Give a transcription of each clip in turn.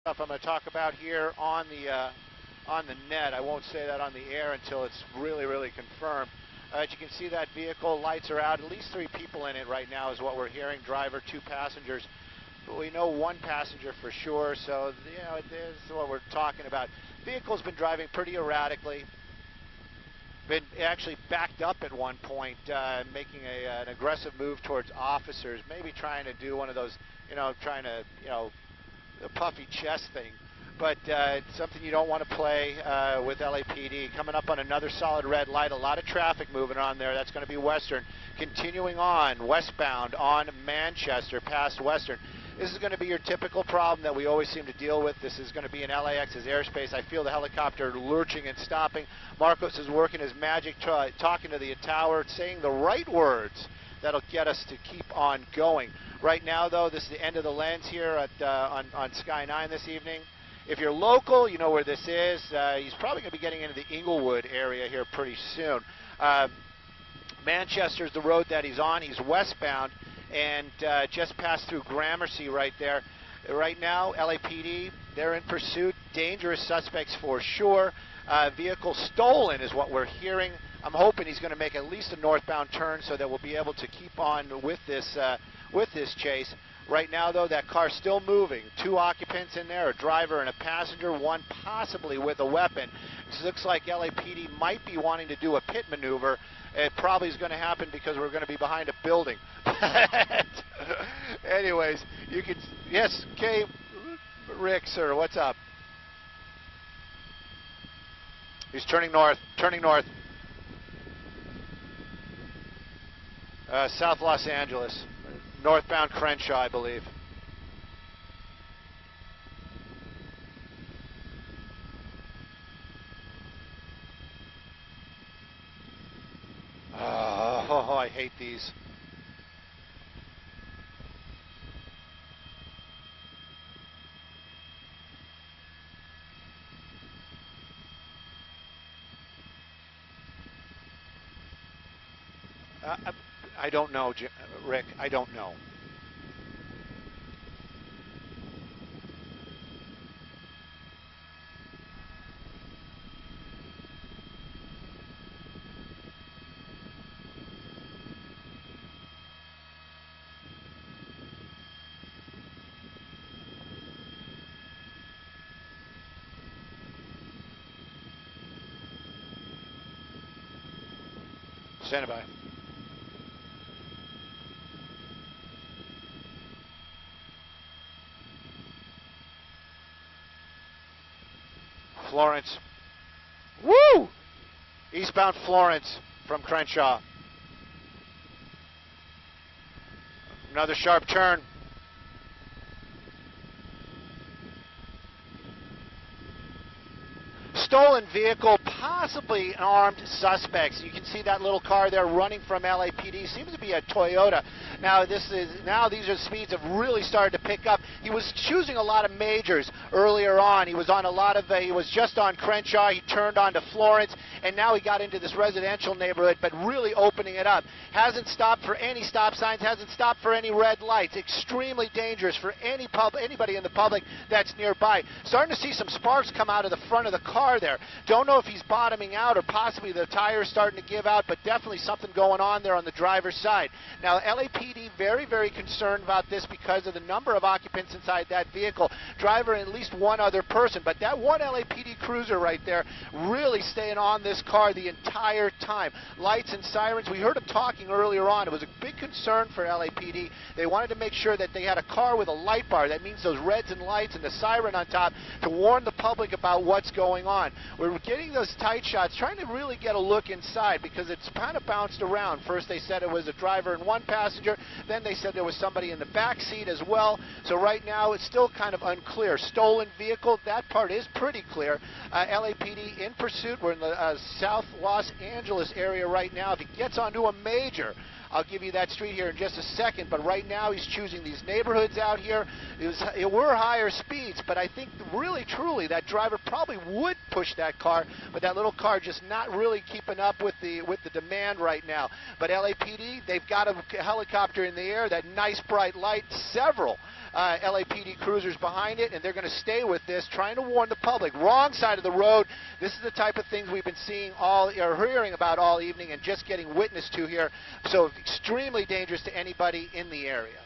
stuff I'm going to talk about here on the net. I won't say that on the air until it's really confirmed. As you can see, that vehicle, lights are out. At least 3 people in it right now is what we're hearing. Driver, 2 passengers. But we know 1 passenger for sure, so this is what we're talking about. Vehicle's been driving pretty erratically. Been actually backed up at one point, making an aggressive move towards officers, maybe trying to do one of those, a puffy chest thing. But it's something you don't want to play with LAPD. Coming up on another solid red light, a lot of traffic moving on there. That's going to be Western. Continuing on, westbound on Manchester, past Western. This is going to be your typical problem that we always seem to deal with. This is going to be in LAX's airspace. I feel the helicopter lurching and stopping. Marcos is working his magic, talking to the tower, saying the right words that'll get us to keep on going. Right now, though, this is the end of the lens here at, on Sky 9 this evening. If you're local, you know where this is. He's probably going to be getting into the Inglewood area here pretty soon. Manchester's the road that he's on. He's westbound and just passed through Gramercy right there. Right now, LAPD, they're in pursuit. Dangerous suspects for sure. Vehicle stolen is what we're hearing. I'm hoping he's going to make at least a northbound turn so that we'll be able to keep on with this chase. Right now, though, that car's still moving. 2 occupants in there, a driver and a passenger, 1 possibly with a weapon. It looks like LAPD might be wanting to do a pit maneuver. It probably is going to happen because we're going to be behind a building. Anyways, you can, yes, Kay, Rick, sir, what's up? He's turning north, South Los Angeles. Northbound Crenshaw, I believe. Oh, I hate these. I don't know, Rick. I don't know. Stand by. Florence. Woo! Eastbound Florence from Crenshaw. Another sharp turn. Stolen vehicle, possibly armed suspects. You can see that little car there running from LAPD. Seems to be a Toyota. Now these are speeds have really started to pick up. He was choosing a lot of majors earlier on. He was on a lot of, he was just on Crenshaw. He turned onto Florence, and now he got into this residential neighborhood, but really opening it up. Hasn't stopped for any stop signs. Hasn't stopped for any red lights. Extremely dangerous for anybody in the public that's nearby. Starting to see some sparks come out of the front of the car there. Don't know if he's bottoming out or possibly the tire's starting to give out, but definitely something going on there on the driver's side. Now, LAPD very concerned about this because of the number of occupants inside that vehicle. Driver and at least 1 other person, but that 1 LAPD cruiser right there really staying on this car the entire time. Lights and sirens. We heard him talking earlier on. It was a big concern for LAPD. They wanted to make sure that they had a car with a light bar. That means those reds and lights and the siren on top to warn the public about what's going on. We're getting those tight shots, trying to really get a look inside because it's kind of bounced around. First they said it was a driver and 1 passenger, then they said there was somebody in the back seat as well. So right now it's still kind of unclear. Stolen vehicle, that part is pretty clear. LAPD in pursuit. We're in the South Los Angeles area right now. If he gets onto a major, I'll give you that street here in just a second, but right now he's choosing these neighborhoods out here. It were higher speeds, but I think really, truly, that driver probably would push that car, but that little car just not really keeping up with the demand right now. But LAPD, they've got a helicopter in the air, that nice bright light, several LAPD cruisers behind it, and they're going to stay with this, trying to warn the public. Wrong side of the road. This is the type of things we've been seeing or hearing about all evening and just getting witness to here. So extremely dangerous to anybody in the area.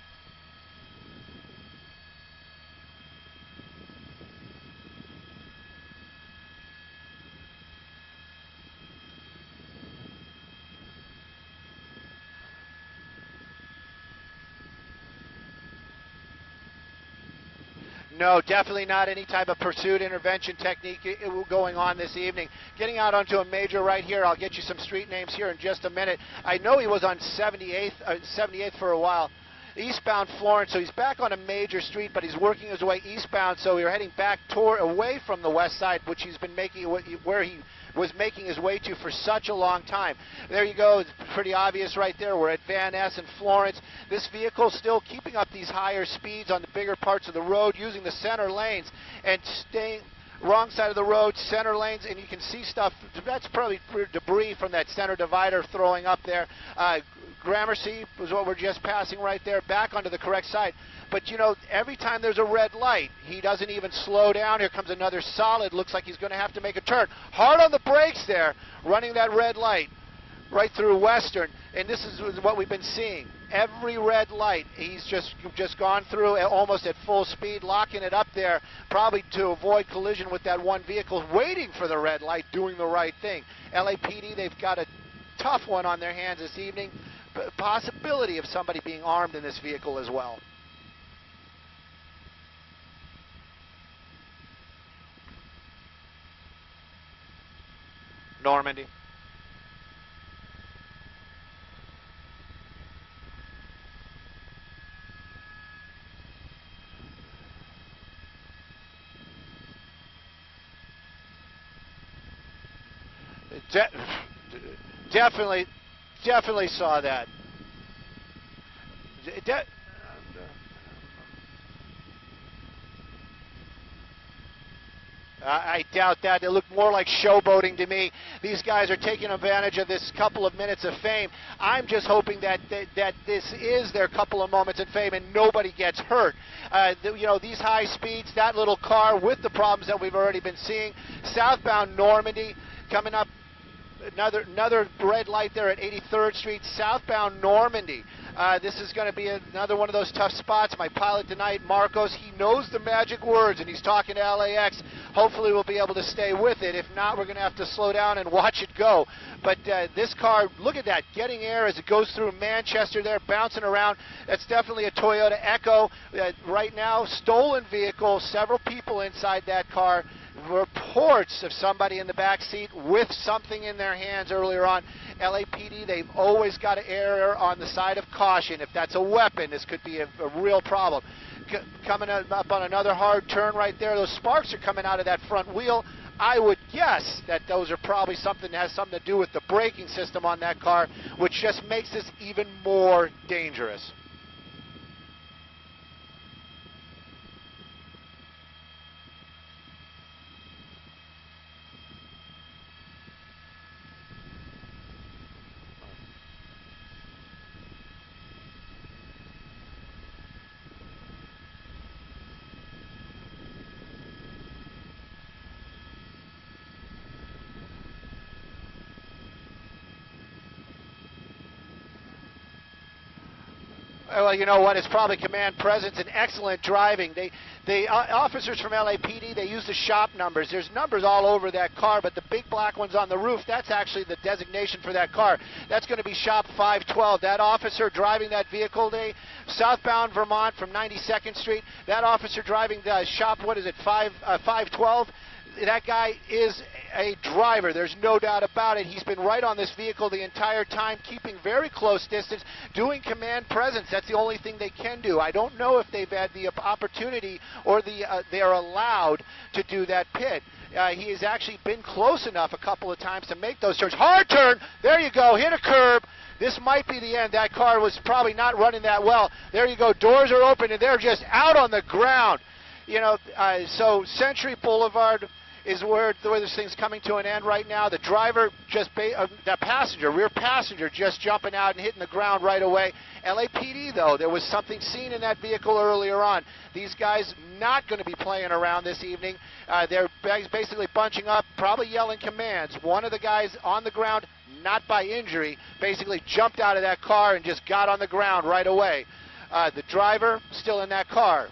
No, definitely not any type of pursuit intervention technique going on this evening. Getting out onto a major right here. I'll get you some street names here in just a minute. I know he was on 78th for a while. Eastbound Florence, so he's back on a major street, but he's working his way eastbound, so we're heading back away from the west side, which he's been making, where he was making his way to for such a long time. There you go. It's pretty obvious right there. We're at Van Ness and Florence. This vehicle still keeping up these higher speeds on the bigger parts of the road, using the center lanes and staying wrong side of the road, center lanes, and you can see stuff. That's probably debris from that center divider throwing up there. Gramercy was what we're just passing right there, back onto the correct side. But, you know, every time there's a red light, he doesn't even slow down. Here comes another solid. Looks like he's going to have to make a turn. Hard on the brakes there, running that red light right through Western. And this is what we've been seeing. Every red light, he's just gone through almost at full speed, locking it up there, probably to avoid collision with that one vehicle, waiting for the red light, doing the right thing. LAPD, they've got a tough one on their hands this evening. Possibility of somebody being armed in this vehicle as well. Normandy. Definitely saw that. I doubt that. It looked more like showboating to me. These guys are taking advantage of this couple of minutes of fame. I'm just hoping that this is their couple of moments of fame and nobody gets hurt. You know, these high speeds, that little car with the problems that we've already been seeing. Southbound Normandy coming up. Another red light there at 83rd Street, southbound Normandy. This is going to be another one of those tough spots. My pilot tonight, Marcos, he knows the magic words, and he's talking to LAX. Hopefully we'll be able to stay with it. If not, we're going to have to slow down and watch it go. But this car, look at that, getting air as it goes through Manchester there, bouncing around. That's definitely a Toyota Echo. Right now, stolen vehicle, several people inside that car. Reports of somebody in the back seat with something in their hands earlier on. LAPD, they've always got to err on the side of caution. If that's a weapon, this could be a real problem. Coming up on another hard turn right there, those sparks are coming out of that front wheel. I would guess that those are probably something that has something to do with the braking system on that car, which just makes this even more dangerous. Well, you know what? It's probably command presence and excellent driving. The officers from LAPD, they use the shop numbers. There's numbers all over that car, but the big black ones on the roof, that's actually the designation for that car. That's going to be shop 512. That officer driving that vehicle, southbound Vermont from 92nd Street, that officer driving the shop, 512, that guy is a driver. There's no doubt about it. He's been right on this vehicle the entire time, keeping very close distance, doing command presence. That's the only thing they can do. I don't know if they've had the opportunity or they are allowed to do that pit. He has actually been close enough a couple of times to make those turns. Hard turn. There you go. Hit a curb. This might be the end. That car was probably not running that well. There you go. Doors are open, and they're just out on the ground. So Century Boulevard is where this thing's coming to an end right now. The driver rear passenger just jumping out and hitting the ground right away. LAPD, though, there was something seen in that vehicle earlier on. These guys not going to be playing around this evening. They're basically bunching up, probably yelling commands. One of the guys on the ground, not by injury, basically jumped out of that car and just got on the ground right away. The driver still in that car.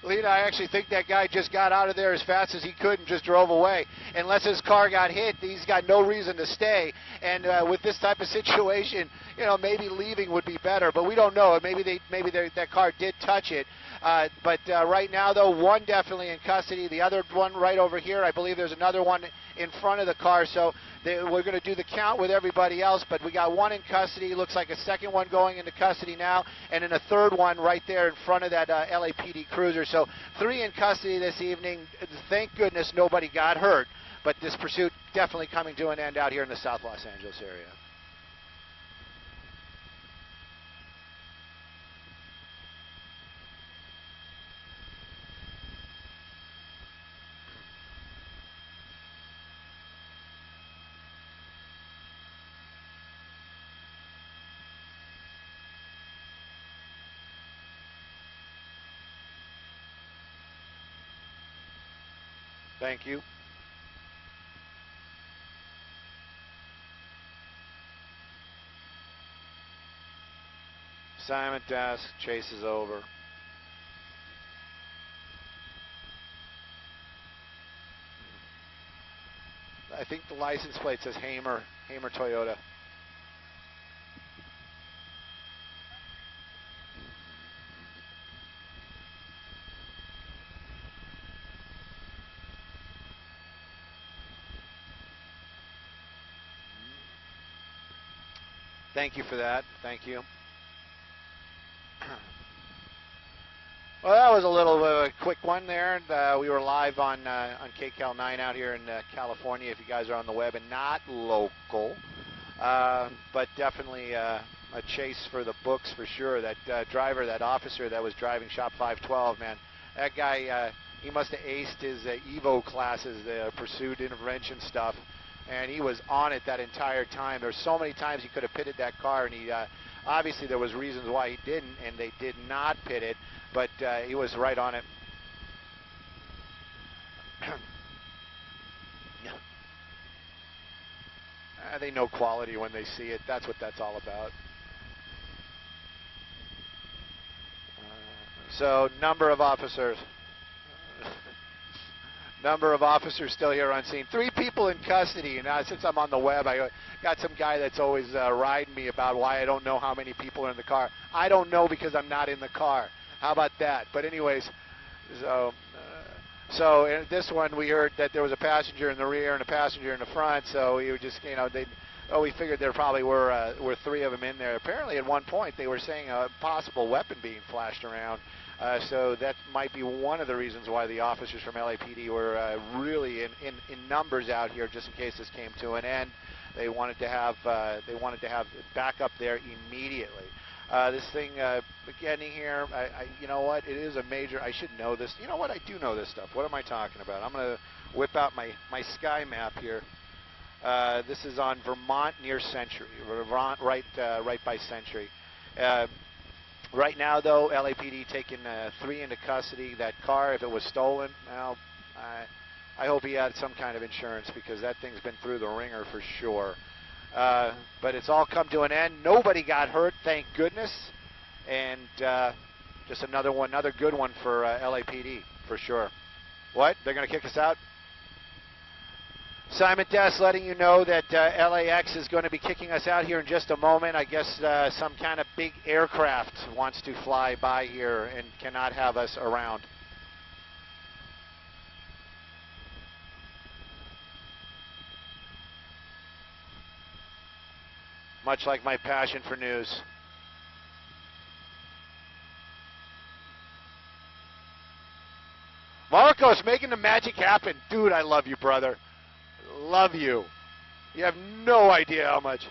Lena, I actually think that guy just got out of there as fast as he could and just drove away. Unless his car got hit, he's got no reason to stay. And with this type of situation, maybe leaving would be better. But we don't know. Maybe that car did touch it. But right now, though, one definitely in custody. The other one right over here, I believe there's another one in front of the car. So we're going to do the count with everybody else. But we got one in custody. Looks like a second one going into custody now. And then a third one right there in front of that LAPD cruiser. So 3 in custody this evening. Thank goodness nobody got hurt. But this pursuit definitely coming to an end out here in the South Los Angeles area. Thank you. Assignment desk, chase is over. I think the license plate says Hamer Toyota. Thank you for that. Thank you. Well, that was a little bit of a quick one there. We were live on KCAL 9 out here in California, if you guys are on the web and not local. But definitely a chase for the books for sure. That driver, that officer that was driving Shop 512, man, that guy, he must have aced his EVO classes, the pursuit intervention stuff. And he was on it that entire time. There's so many times he could have pitted that car, and he obviously there was reasons why he didn't, and they did not pit it, but he was right on it. They know quality when they see it. That's what that's all about. So number of officers. Number of officers still here on scene. 3 people in custody. And since I'm on the web, I got some guy that's always riding me about why I don't know how many people are in the car. I don't know because I'm not in the car. How about that? But anyways, so So in this one, we heard that there was a passenger in the rear and a passenger in the front. So we were just, we figured there probably were three of them in there. Apparently, at one point, they were saying a possible weapon being flashed around. So that might be one of the reasons why the officers from LAPD were really in numbers out here, just in case this came to an end. They wanted to have backup there immediately. This thing beginning here, you know what? It is a major. I should know this. You know what? I do know this stuff. What am I talking about? I'm going to whip out my sky map here. This is on Vermont near Century. Vermont, right by Century. Right now, though, LAPD taking 3 into custody. That car, if it was stolen, well, I hope he had some kind of insurance, because that thing's been through the ringer for sure. But it's all come to an end. Nobody got hurt, thank goodness. And just another good one for LAPD for sure. What? They're going to kick us out? Simon Dess letting you know that LAX is going to be kicking us out here in just a moment. I guess some kind of big aircraft wants to fly by here and cannot have us around. Much like my passion for news. Marcos making the magic happen. Dude, I love you, brother. Love you. You have no idea how much.